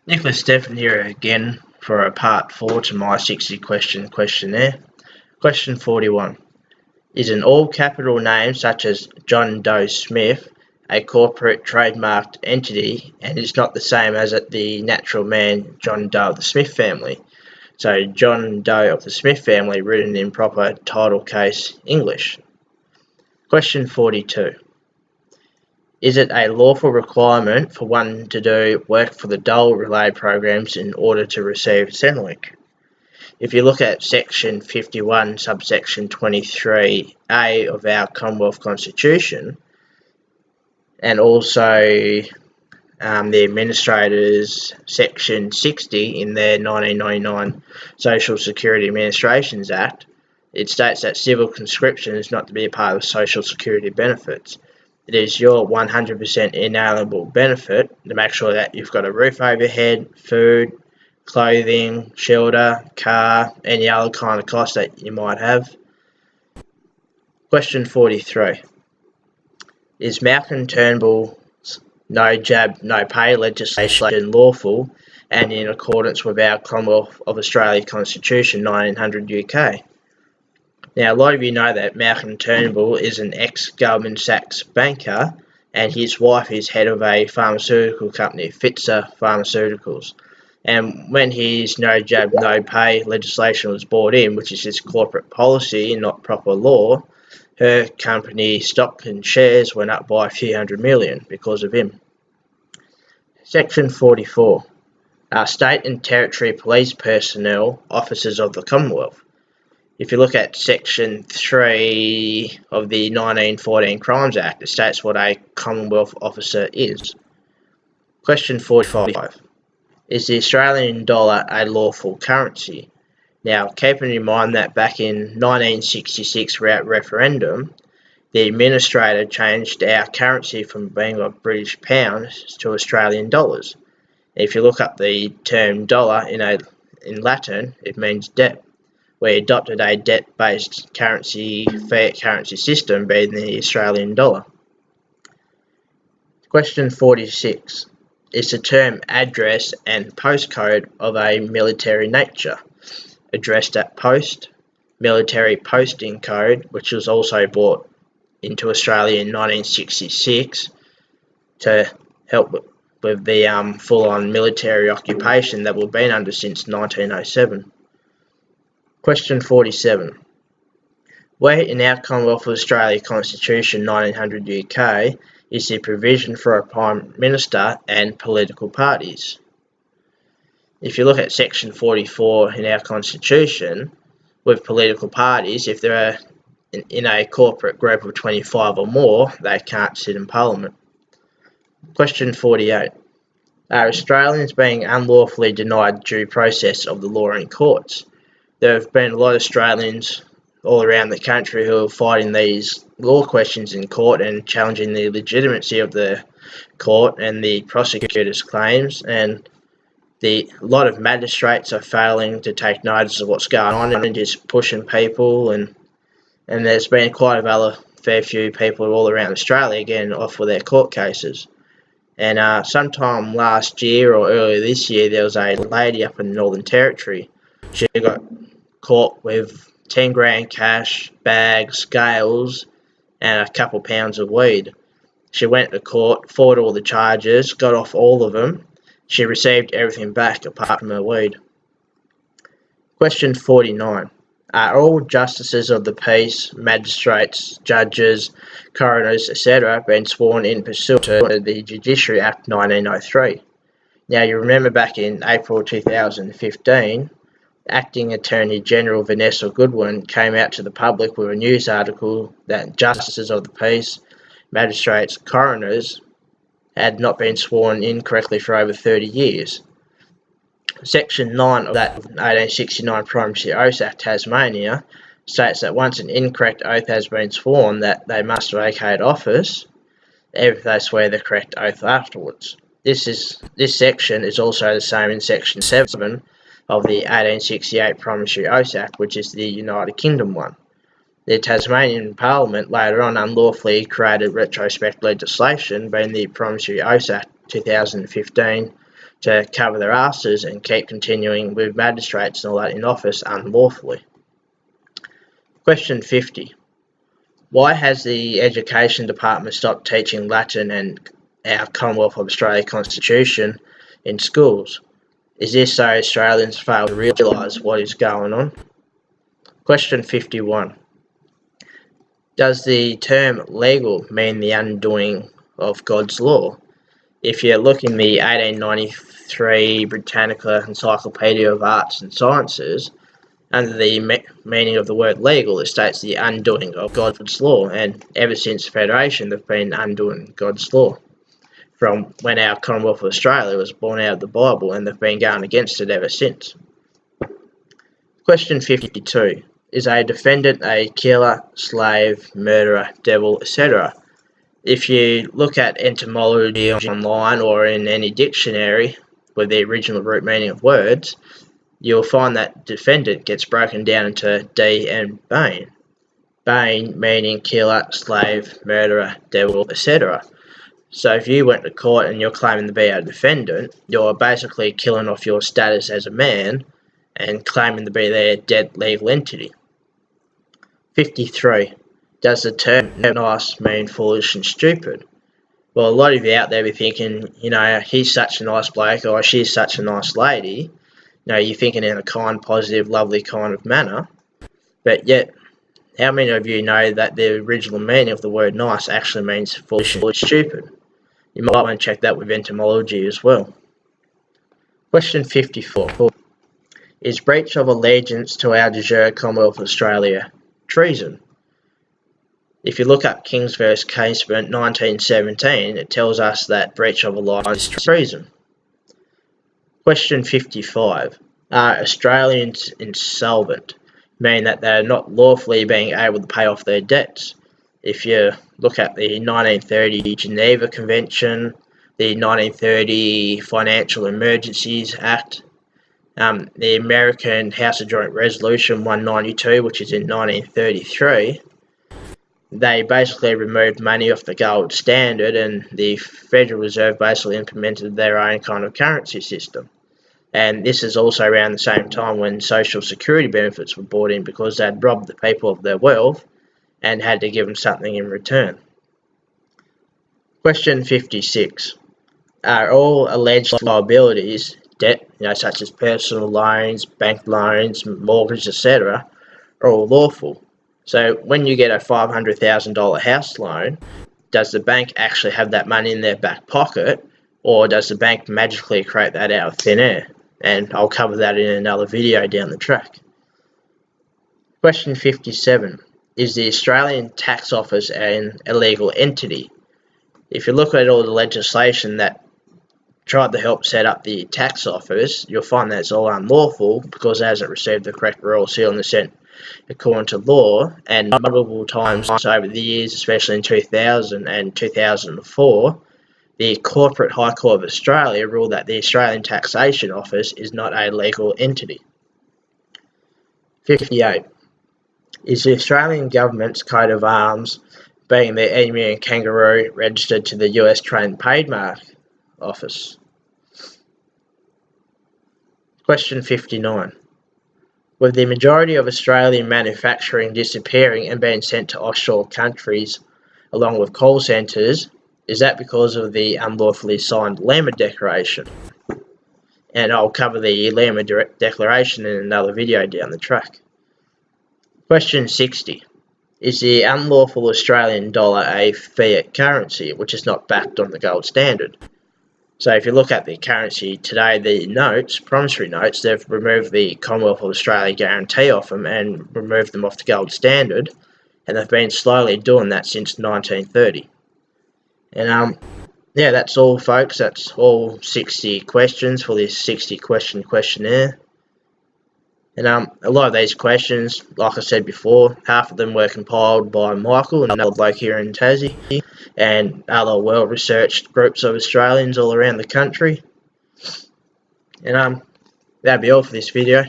Nicholas Stephen here again for a part 4 to my 60 question questionnaire. Question 41. Is an all capital name such as John Doe Smith a corporate trademarked entity and is not the same as the natural man John Doe of the Smith family? So John Doe of the Smith family written in proper title case English. Question 42. Is it a lawful requirement for one to do work for the Dole relay programs in order to receive Centrelink? If you look at section 51 subsection 23A of our Commonwealth Constitution, and also the administrators section 60 in their 1999 Social Security Administrations Act, it states that civil conscription is not to be a part of social security benefits. It is your 100% inalienable benefit to make sure that you've got a roof over your head, food, clothing, shelter, car, any other kind of cost that you might have. Question 43. Is Malcom Turnball's no jab, no pay legislation lawful and in accordance with our Commonwealth of Australia Constitution 1900 UK? Now, a lot of you know that Malcom Turnball is an ex-Goldman Sachs banker and his wife is head of a pharmaceutical company, Pfizer Pharmaceuticals. And when his no jab, no pay legislation was brought in, which is his corporate policy and not proper law, her company stock and shares went up by a few hundred million because of him. Section 44. Are state and territory police personnel officers of the Commonwealth? If you look at section 3 of the 1914 Crimes Act, it states what a Commonwealth officer is. Question 45. Is the Australian dollar a lawful currency? Now, keeping in mind that back in 1966 referendum, the administrator changed our currency from being like British pounds to Australian dollars. If you look up the term dollar in Latin, it means debt. We adopted a debt-based fiat currency system being the Australian dollar. Question 46. Is the term address and postcode of a military nature? Addressed at post, military posting code, which was also brought into Australia in 1966 to help with the full-on military occupation that we've been under since 1907. Question 47. Where in our Commonwealth of Australia Constitution 1900 UK is the provision for a Prime Minister and political parties? If you look at section 44 in our Constitution, with political parties, if they're in a corporate group of 25 or more, they can't sit in Parliament. Question 48. Are Australians being unlawfully denied due process of the law in courts? There have been a lot of Australians all around the country who are fighting these law questions in court and challenging the legitimacy of the court and the prosecutor's claims, and a lot of magistrates are failing to take notice of what's going on and just pushing people, and there's been quite a fair few people all around Australia getting off with their court cases. And sometime last year or earlier this year, there was a lady up in the Northern Territory. She got caught with 10 grand cash, bags, scales, and a couple pounds of weed. She went to court, fought all the charges, got off all of them. She received everything back apart from her weed. Question 49. Are all justices of the peace, magistrates, judges, coroners, etc. been sworn in pursuant to the Judiciary Act 1903? Now, you remember back in April 2015, Acting Attorney General Vanessa Goodwin came out to the public with a news article that justices of the peace, magistrates, coroners had not been sworn in correctly for over 30 years. Section 9 of that 1869 Primacy Oath Act Tasmania states that once an incorrect oath has been sworn, that they must vacate office if they swear the correct oath afterwards. This section is also the same in Section 7 of the 1868 Promissory Oath Act, which is the United Kingdom one. The Tasmanian Parliament later on unlawfully created retrospect legislation, being the Promissory Oath Act 2015 to cover their asses and keep continuing with magistrates and all that in office unlawfully. Question 50. Why has the Education Department stopped teaching Latin and our Commonwealth of Australia Constitution in schools? Is this so Australians fail to realise what is going on? Question 51. Does the term legal mean the undoing of God's law? If you look in the 1893 Britannica Encyclopedia of Arts and Sciences, under the meaning of the word legal, it states the undoing of God's law, and ever since Federation they've been undoing God's law. From when our Commonwealth of Australia was born out of the Bible, and they've been going against it ever since. Question 52. Is a defendant a killer, slave, murderer, devil, etc.? If you look at etymology online or in any dictionary with the original root meaning of words, you'll find that defendant gets broken down into D and bane. Bane meaning killer, slave, murderer, devil, etc. So if you went to court and you're claiming to be a defendant, you're basically killing off your status as a man and claiming to be their dead legal entity. 53. Does the term nice mean foolish and stupid? Well, a lot of you out there be thinking, he's such a nice bloke or she's such a nice lady. You're thinking in a kind, positive, lovely kind of manner. But yet, how many of you know that the original meaning of the word nice actually means foolish and stupid? You might want to check that with etymology as well. Question 54. Is breach of allegiance to our de jure Commonwealth of Australia treason? If you look up Kings v Casement 1917, it tells us that breach of alliance is treason. Question 55. Are Australians insolvent, meaning that they are not lawfully being able to pay off their debts? If you look at the 1930 Geneva Convention, the 1930 Financial Emergencies Act, the American House of Joint Resolution 192, which is in 1933, they basically removed money off the gold standard, and the Federal Reserve basically implemented their own kind of currency system. And this is also around the same time when social security benefits were brought in, because they'd robbed the people of their wealth and had to give them something in return. Question 56. Are all alleged liabilities, debt, such as personal loans, bank loans, mortgages, etc., all lawful? So when you get a $500,000 house loan, does the bank actually have that money in their back pocket, or does the bank magically create that out of thin air? And I'll cover that in another video down the track. Question 57. Is the Australian Tax Office an illegal entity? If you look at all the legislation that tried to help set up the tax office, you'll find that it's all unlawful because it hasn't received the correct royal seal and assent according to law, and multiple times over the years, especially in 2000 and 2004, the Corporate High Court of Australia ruled that the Australian Taxation Office is not a legal entity. 58. Is the Australian government's coat of arms, being the emu and kangaroo, registered to the US Trademark Office? Question 59. With the majority of Australian manufacturing disappearing and being sent to offshore countries along with call centres, is that because of the unlawfully signed Lima Declaration? And I'll cover the Lima Declaration in another video down the track. Question 60. Is the unlawful Australian dollar a fiat currency which is not backed on the gold standard? So if you look at the currency today, the notes, promissory notes, they've removed the Commonwealth of Australia guarantee off them and removed them off the gold standard, and they've been slowly doing that since 1930. And yeah, that's all, folks. That's all 60 questions for this 60 question questionnaire. And a lot of these questions, like I said before, half of them were compiled by Michael, another bloke here in Tassie, and other well-researched groups of Australians all around the country. And that'd be all for this video.